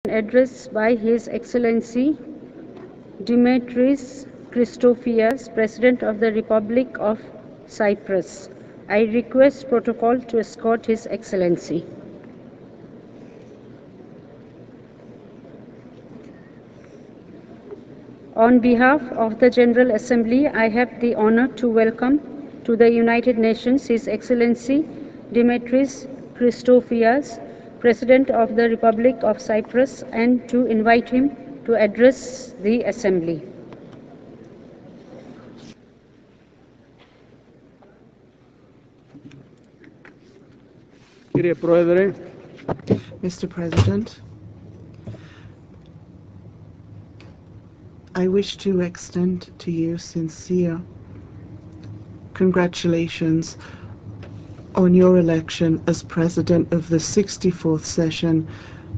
Address by His Excellency Dimitris Christofias, President of the Republic of Cyprus. I request protocol to escort His Excellency. On behalf of the General Assembly, I have the honor to welcome to the United Nations His Excellency Dimitris Christofias, President of the Republic of Cyprus, and to invite him to address the Assembly. Mr. President, I wish to extend to you sincere congratulations on your election as President of the 64th session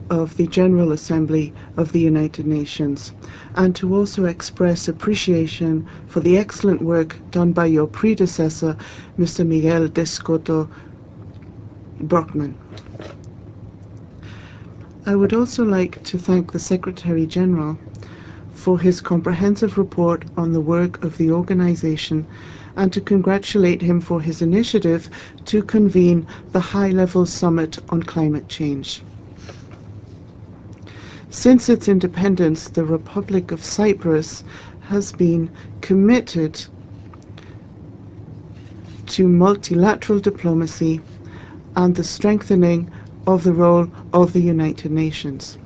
of the General Assembly of the United Nations, and to also express appreciation for the excellent work done by your predecessor, Mr. Miguel Descoto Brockman. I would also like to thank the Secretary General for his comprehensive report on the work of the organization and to congratulate him for his initiative to convene the high-level summit on climate change. Since its independence, the Republic of Cyprus has been committed to multilateral diplomacy and the strengthening of the role of the United Nations.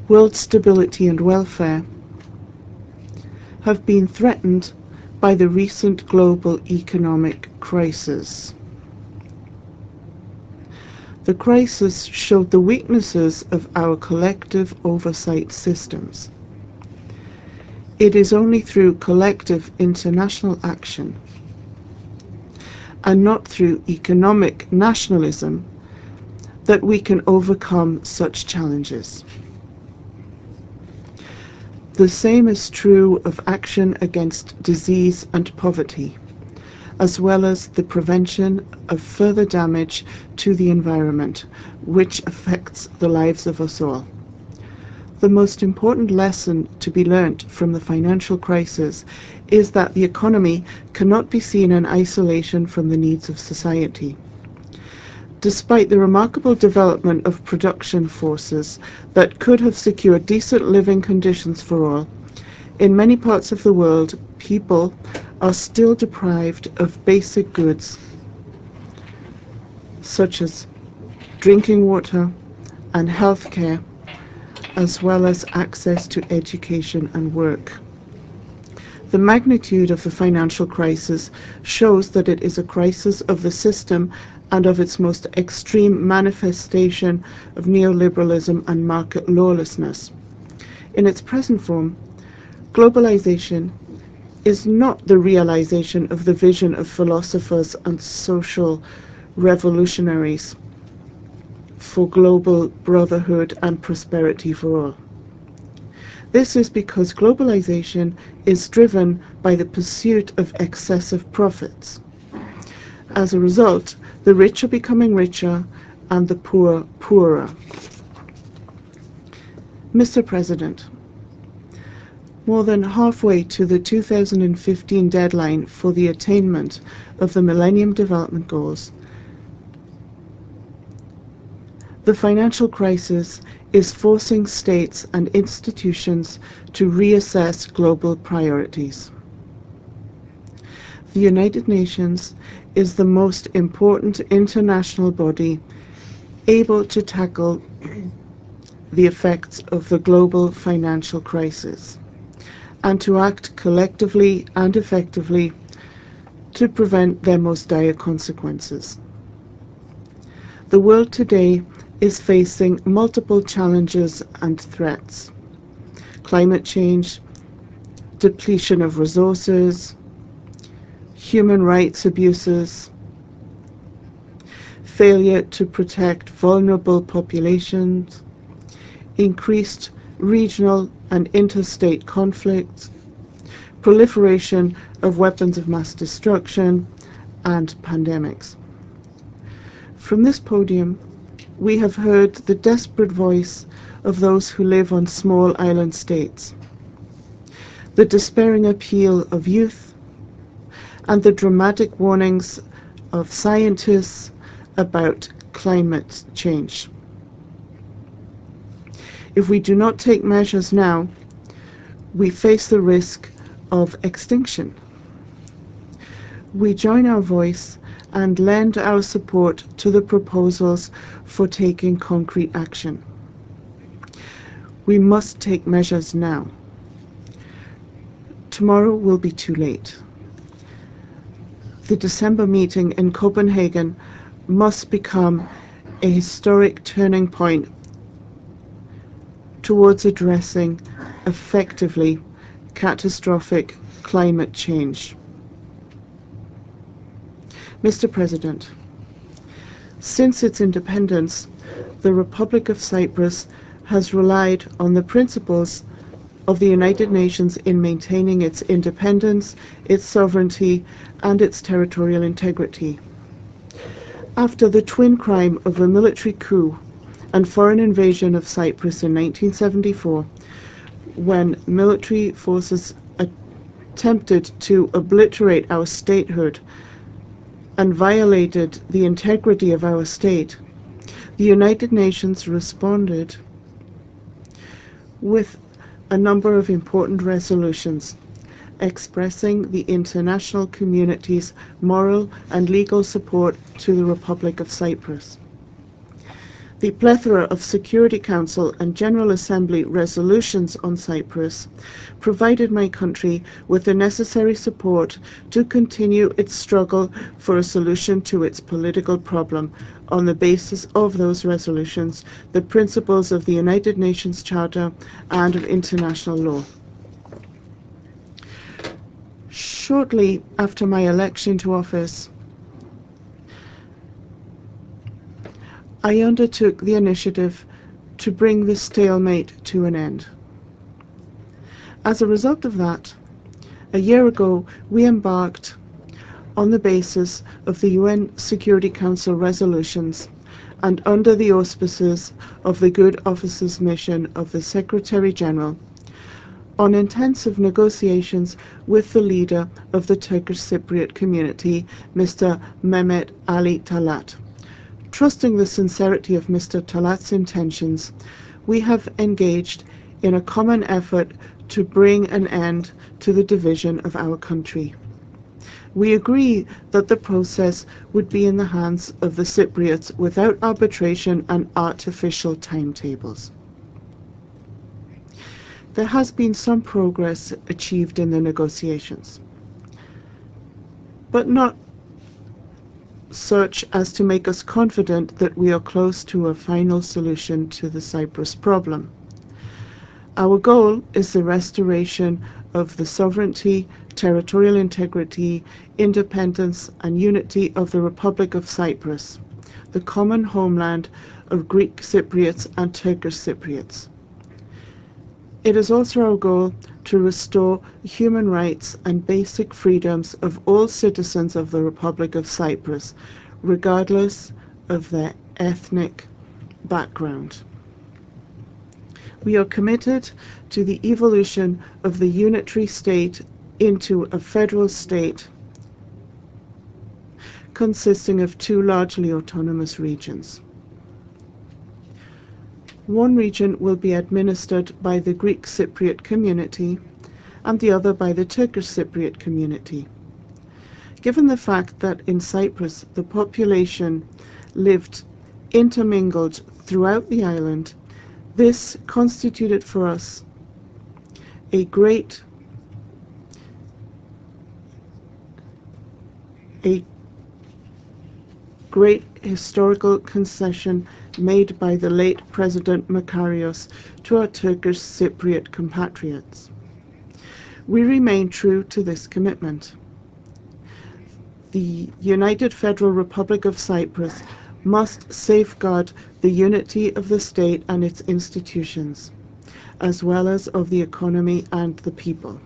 World stability and welfare have been threatened by the recent global economic crisis. The crisis showed the weaknesses of our collective oversight systems. It is only through collective international action and not through economic nationalism that we can overcome such challenges. The same is true of action against disease and poverty, as well as the prevention of further damage to the environment, which affects the lives of us all. The most important lesson to be learnt from the financial crisis is that the economy cannot be seen in isolation from the needs of society. Despite the remarkable development of production forces that could have secured decent living conditions for all, in many parts of the world, people are still deprived of basic goods such as drinking water and health care, as well as access to education and work. The magnitude of the financial crisis shows that it is a crisis of the system and of its most extreme manifestation of neoliberalism and market lawlessness. In its present form, globalization is not the realization of the vision of philosophers and social revolutionaries for global brotherhood and prosperity for all. This is because globalization is driven by the pursuit of excessive profits. As a result, the rich are becoming richer and the poor poorer. Mr. President, more than halfway to the 2015 deadline for the attainment of the Millennium Development Goals, the financial crisis is forcing states and institutions to reassess global priorities. The United Nations is the most important international body able to tackle the effects of the global financial crisis and to act collectively and effectively to prevent their most dire consequences. The world today is facing multiple challenges and threats: climate change, depletion of resources, human rights abuses, failure to protect vulnerable populations, increased regional and interstate conflicts, proliferation of weapons of mass destruction, and pandemics. From this podium, We have heard the desperate voice of those who live on small island states, the despairing appeal of youth, and the dramatic warnings of scientists about climate change. If we do not take measures now, we face the risk of extinction. We join our voice and lend our support to the proposals for taking concrete action. We must take measures now. Tomorrow will be too late. The December meeting in Copenhagen must become a historic turning point towards addressing effectively catastrophic climate change. Mr. President, since its independence, the Republic of Cyprus has relied on the principles of the United Nations in maintaining its independence, its sovereignty, and its territorial integrity. After the twin crime of a military coup and foreign invasion of Cyprus in 1974, when military forces attempted to obliterate our statehood and violated the integrity of our state, the United Nations responded with a number of important resolutions expressing the international community's moral and legal support to the Republic of Cyprus. The plethora of Security Council and General Assembly resolutions on Cyprus provided my country with the necessary support to continue its struggle for a solution to its political problem on the basis of those resolutions, the principles of the United Nations Charter and of international law. Shortly after my election to office, I undertook the initiative to bring this stalemate to an end. As a result of that, a year ago we embarked on the basis of the UN Security Council resolutions and under the auspices of the Good Offices Mission of the Secretary General on intensive negotiations with the leader of the Turkish Cypriot community, Mr. Mehmet Ali Talat. Trusting the sincerity of Mr. Talat's intentions, we have engaged in a common effort to bring an end to the division of our country. We agree that the process would be in the hands of the Cypriots without arbitration and artificial timetables. There has been some progress achieved in the negotiations, but not such as to make us confident that we are close to a final solution to the Cyprus problem. Our goal is the restoration of the sovereignty, territorial integrity, independence, and unity of the Republic of Cyprus, the common homeland of Greek Cypriots and Turkish Cypriots. It is also our goal to restore human rights and basic freedoms of all citizens of the Republic of Cyprus, regardless of their ethnic background. We are committed to the evolution of the unitary state into a federal state consisting of two largely autonomous regions. One region will be administered by the Greek Cypriot community and the other by the Turkish Cypriot community. Given the fact that in Cyprus the population lived intermingled throughout the island, this constituted for us a great historical concession made by the late President Makarios to our Turkish Cypriot compatriots. We remain true to this commitment. The United Federal Republic of Cyprus must safeguard the unity of the state and its institutions, as well as of the economy and the people.